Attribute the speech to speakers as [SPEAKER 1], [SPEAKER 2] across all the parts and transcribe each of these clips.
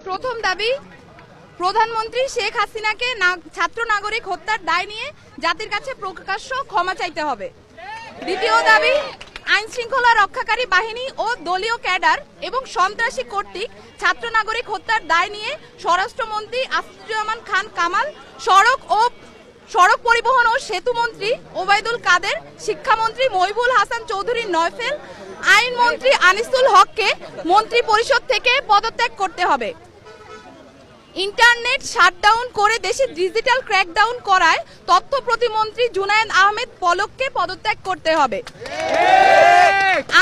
[SPEAKER 1] প্রথম দাবি, প্রধানমন্ত্রী শেখ হাসিনাকে ছাত্র নাগরিক হত্যার দায় নিয়ে জাতির কাছে প্রকাশ্য ক্ষমা চাইতে হবে। দ্বিতীয় দাবি, আইন শৃঙ্খলা রক্ষাকারী বাহিনী ও দলীয় ক্যাডার এবং সন্ত্রাসী কর্তৃক ছাত্র নাগরিক হত্যার দায় নিয়ে স্বরাষ্ট্রমন্ত্রী আসাদুজ্জামান খান কামাল, সড়ক পরিবহন ও সেতু মন্ত্রী ওবায়দুল কাদের, শিক্ষামন্ত্রী মহিবুল হাসান চৌধুরী নয়ফেল, আইনমন্ত্রী আনিসুল হককে মন্ত্রী পরিষদ থেকে পদত্যাগ করতে হবে। ইন্টারনেট শাটডাউন করে দেশে ডিজিটাল ক্র্যাকডাউন করায় তথ্য প্রতিমন্ত্রী জুনায়েদ আহমেদ পলককে পদত্যাগ করতে হবে।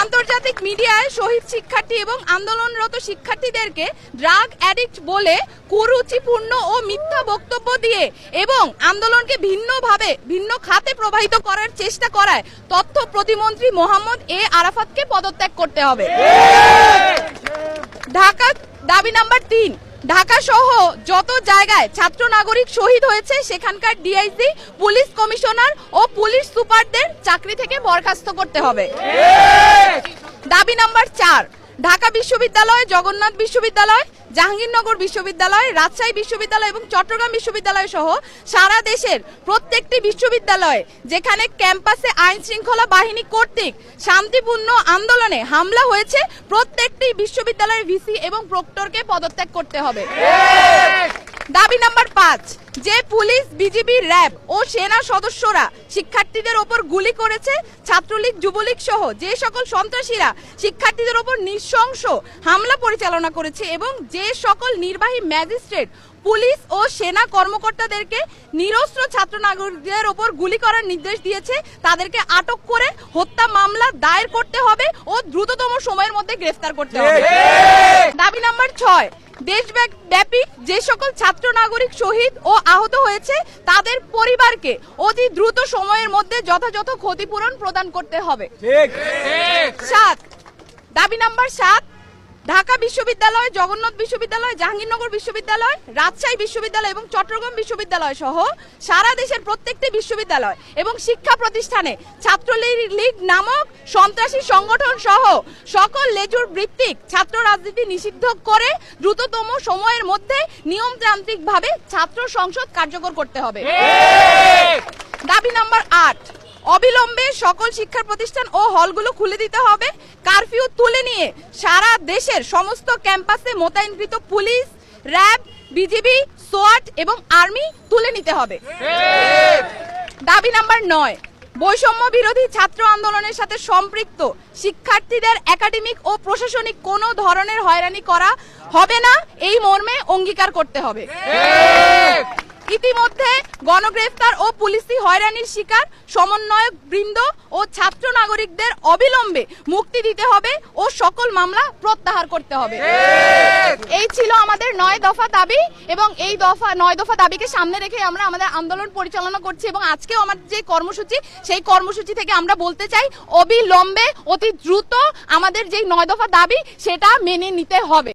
[SPEAKER 1] আন্তর্জাতিক মিডিয়ায় শহীদ শিক্ষার্থী এবং আন্দোলনরত শিক্ষার্থীদেরকে ড্রাগ অ্যাডিক্ট বলে কুরুচিপূর্ণ ও মিথ্যা বক্তব্য দিয়ে এবং আন্দোলনকে ভিন্ন খাতে প্রবাহিত করার চেষ্টা করায় তথ্য প্রতিমন্ত্রী মোহাম্মদ এ আরাফাতকে পদত্যাগ করতে হবে। ঢাকা দাবি নাম্বার 3, ঢাকা সহ যত জায়গায় ছাত্র নাগরিক শহীদ হয়েছে সেখানকার ডিআইজি, পুলিশ কমিশনার ও পুলিশ সুপারদের চাকরি থেকে বরখাস্ত করতে হবে। দাবি নাম্বার 4, ঢাকা বিশ্ববিদ্যালয়, জগন্নাথ বিশ্ববিদ্যালয়, জাহাঙ্গীরনগর বিশ্ববিদ্যালয়, রাজশাহী বিশ্ববিদ্যালয় এবং চট্টগ্রাম বিশ্ববিদ্যালয় সহ সারা দেশের প্রত্যেকটি বিশ্ববিদ্যালয়ে যেখানে ক্যাম্পাসে আইন শৃঙ্খলা বাহিনী কর্তৃক শান্তিপূর্ণ আন্দোলনে হামলা হয়েছে প্রত্যেকটি বিশ্ববিদ্যালয়ের ভিসি এবং প্রক্টরকে পদত্যাগ করতে হবে। দাবি নাম্বার 5, যে পুলিশ, বিজিবি, র্যাব ও সেনা সদস্যরা শিক্ষার্থীদের ওপর গুলি করেছে, ছাত্রলীগ, যুবলীগ সহ যে সকল সন্ত্রাসীরা শিক্ষার্থীদের ওপর নৃশংস হামলা পরিচালনা করেছে এবং যে সকল নির্বাহী ম্যাজিস্ট্রেট, পুলিশ ও সেনা কর্মকর্তাদেরকে নিরস্ত্র ছাত্র নাগরিকদের ওপর গুলি করার নির্দেশ দিয়েছে তাদেরকে আটক করে হত্যা মামলা দায়ের করতে হবে ও দ্রুততম সময়ের মধ্যে গ্রেফতার করতে হবে। দাবি নাম্বার 6, দেশব্যাপী যে সকল ছাত্র নাগরিক শহীদ ও আহত হয়েছে তাদের পরিবারকে অতি দ্রুত সময়ের মধ্যে যথাযথ ক্ষতিপূরণ প্রদান করতে হবে। 7, দাবি নাম্বার 7, ঢাকা বিশ্ববিদ্যালয়, জগন্নাথ বিশ্ববিদ্যালয়, জাহাঙ্গীরনগর বিশ্ববিদ্যালয়, রাজশাহী বিশ্ববিদ্যালয় এবং চট্টগ্রাম বিশ্ববিদ্যালয় সহ সারা দেশের প্রত্যেকটি বিশ্ববিদ্যালয় এবং শিক্ষা প্রতিষ্ঠানে ছাত্রলীগ নামক সন্ত্রাসী সংগঠন সহ সকল লেজুর ভিত্তিক ছাত্র রাজনীতি নিষিদ্ধ করে দ্রুততম সময়ের মধ্যে নিয়মতান্ত্রিকভাবে ছাত্র সংসদ কার্যকর করতে হবে। দাবি নাম্বার 8, অবিলম্বে সকল শিক্ষা প্রতিষ্ঠান ও হলগুলো খুলে দিতে হবে। কারফিউ তুলে নিয়ে সারা দেশের সমস্ত ক্যাম্পাসে মোতায়েনকৃত পুলিশ, র্যাব, বিজিবি, সোয়াট এবং আর্মি তুলে নিতে হবে। দাবি নাম্বার 9, বৈষম্য বিরোধী ছাত্র আন্দোলনের সাথে সম্পৃক্ত শিক্ষার্থীদের একাডেমিক ও প্রশাসনিক কোনো ধরনের হয়রানি করা হবে না, এই মর্মে অঙ্গীকার করতে হবে। ইতিমধ্যে গণগ্রেফতার ও পুলিশি হয়রানির শিকার সমন্বয়ক বৃন্দ ও ছাত্র নাগরিকদের অবিলম্বে মুক্তি দিতে হবে ও সকল মামলা প্রত্যাহার করতে হবে। এই ছিল আমাদের 9 দফা দাবি এবং এই 9 দফা দাবিকে সামনে রেখে আমরা আমাদের আন্দোলন পরিচালনা করছি এবং আজকেও আমাদের যে কর্মসূচি সেই কর্মসূচি থেকে আমরা বলতে চাই অবিলম্বে অতি দ্রুত আমাদের যে 9 দফা দাবি সেটা মেনে নিতে হবে।